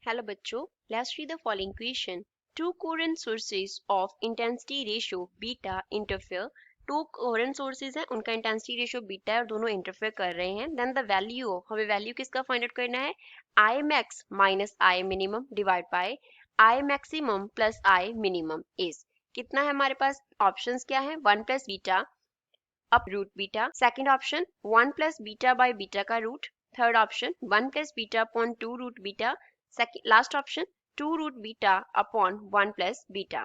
Hello बच्चों, let's read the following question. Two coherent sources of intensity ratio beta interfere. Two coherent sources हैं, उनका intensity ratio beta है और दोनों interfere कर रहे हैं. Then the value of, हमें value किसका find out करना है? I max minus I minimum divide by I maximum plus I minimum is. कितना है हमारे पास? Options क्या है? 1 plus beta up root beta. Second option 1 plus beta by beta का root. Third option 1 plus beta upon 2 root beta. Second, last option 2 root beta upon 1 plus beta.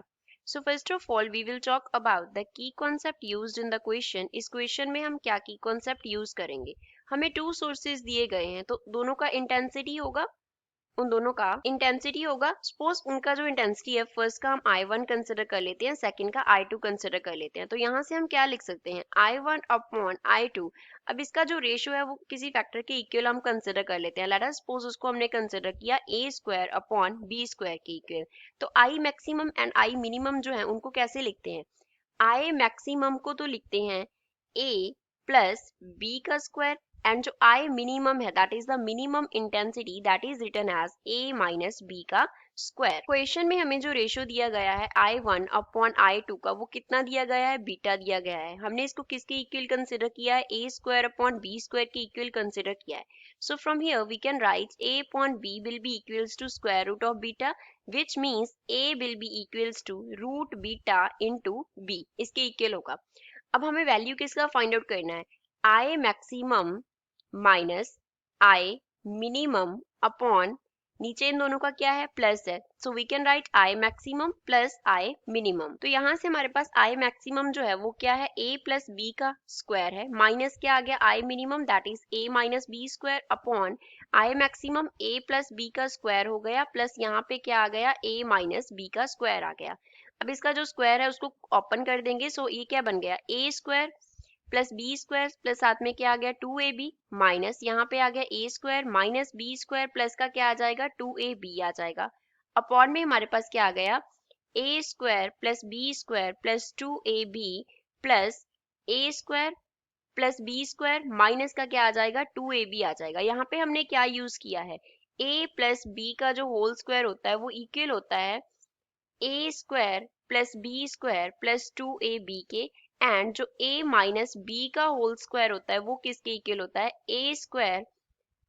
So first of all we will talk about the key concept used in the question. इस question में हम क्या key concept use करेंगे? हमें two sources दिए गए हैं तो दोनों का intensity होगा, उन दोनों का इंटेंसिटी होगा. सपोज उनका जो इंटेंसिटी है, फर्स्ट का हम I1 कंसिडर कर लेते हैं, सेकंड का I2 कंसिडर कर लेते हैं. तो यहाँ से हम क्या लिख सकते हैं? I1 upon I2. अब इसका जो रेशियो है वो किसी फैक्टर के इक्वल हम कंसिडर कर लेते हैं. लेट अस सपोज उसको हमने कंसिडर किया a square upon b square के इक्वल. तो I maximum and I minimum जो है उनको कैसे लिखते हैं? I मैक्सिमम को तो लिखते हैं a प्लस b का स्क्वायर एंड जो I मिनिमम है that is the minimum intensity that is written as A minus B का स्क्वायर. क्वेश्चन में हमें जो रेशियो दिया गया है I1 अपॉन I2 का, वो कितना दिया गया है? बीटा दिया गया है. हमने इसको किसके इक्वल कंसिडर किया है? A square upon B square के इक्वल कंसिडर किया है. So from here we can write A upon B will be equals to square root of beta, which means A will be equals to root beta into B. इसके equal होगा. अब हमें value किसका find out करना है? I maximum minus I minimum upon, नीचे इन दोनों का क्या है? प्लस है. So we can write I maximum plus I minimum. तो यहाँ से हमारे पास I मैक्सिमम जो है वो क्या है? A प्लस B का स्क्वायर है, माइनस क्या आ गया? I minimum that is A minus B square upon I maximum A plus B का स्क्वायर हो गया, प्लस यहाँ पे क्या आ गया? A माइनस B का स्क्वायर आ गया. अब इसका जो स्क्वायर है उसको ओपन कर देंगे. सो ये क्या बन गया? A square plus B square plus साथ में क्या आ गया? 2ab माइनस यहाँ पे आ गया a square minus B square plus का क्या आ जाएगा? 2ab आ जाएगा. अपॉन में हमारे पास क्या आ गया? a square plus B square plus 2ab plus a square plus B square minus का क्या आ जाएगा? 2ab आ जाएगा. यहाँ पे हमने क्या यूज किया है? a प्लस b का जो होल स्क्वायर होता है वो इक्वल होता है a square plus B square plus 2ab के, एंड जो a माइनस b का होल स्क्वायर होता है वो किसके इक्वल होता है? a square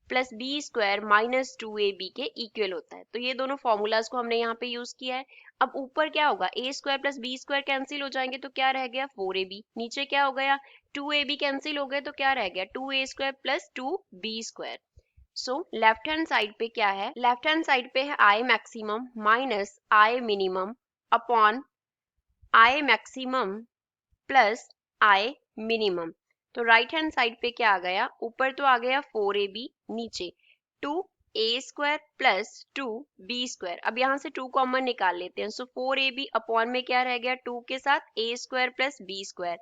plus B square minus 2ab के इक्वल होता है. तो ये दोनों फॉर्मूलाज को हमने यहाँ पे यूज किया है. अब ऊपर क्या होगा? a square plus B square cancel हो जाएंगे तो क्या रह गया? 4ab. नीचे क्या हो गया? 2ab कैंसिल हो गए तो क्या रह गया? 2a square plus 2b square. So left hand side पे क्या है? लेफ्ट हैंड साइड पे है I maximum minus I minimum upon I maximum plus I minimum. तो राइट हैंड साइड पे क्या आ गया? ऊपर तो आ गया 4ab, नीचे 2a square plus 2b square. अब यहाँ से 2 कॉमन निकाल लेते हैं. सो 4ab अपॉन में क्या रह गया? 2 के साथ a square plus b square.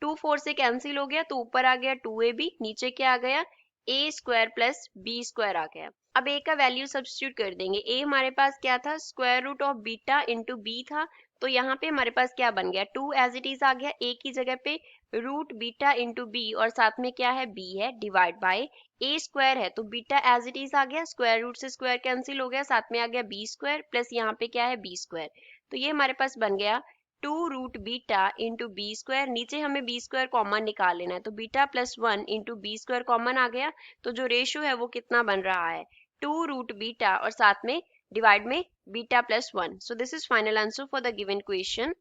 2 4 से कैंसिल हो गया तो ऊपर आ गया 2ab, नीचे क्या आ गया? a square plus b square आ गया. अब a का वैल्यू सब्स्टिट्यूट कर देंगे. a हमारे पास क्या था? Square root of beta into b था. तो यहाँ पे हमारे पास क्या बन गया? 2 एज इट इज आ गया. a की जगह पे रूट बीटा इंटू b और साथ में क्या है? b है, डिवाइड बाय a स्क्वायर है तो बीटा एज इट इज आ गया, स्क्वायर रूट से स्क्वायर कैंसिल हो गया, साथ में आ गया b स्क्वायर प्लस यहाँ पे क्या है? b square. तो ये हमारे पास बन गया 2 root beta into b square. नीचे हमें बी स्क्वायर कॉमन निकाल लेना है तो beta plus 1 into b square common आ गया. तो जो रेशियो है वो कितना बन रहा है? 2 रूट बीटा और साथ में डिवाइड में beta plus 1. So this is final answer for the given question.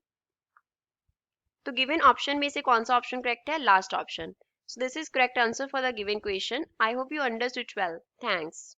तो गिवन ऑप्शन में से कौन सा ऑप्शन करेक्ट है? Last option. So this is correct answer for the given question. I hope you understood well. Thanks.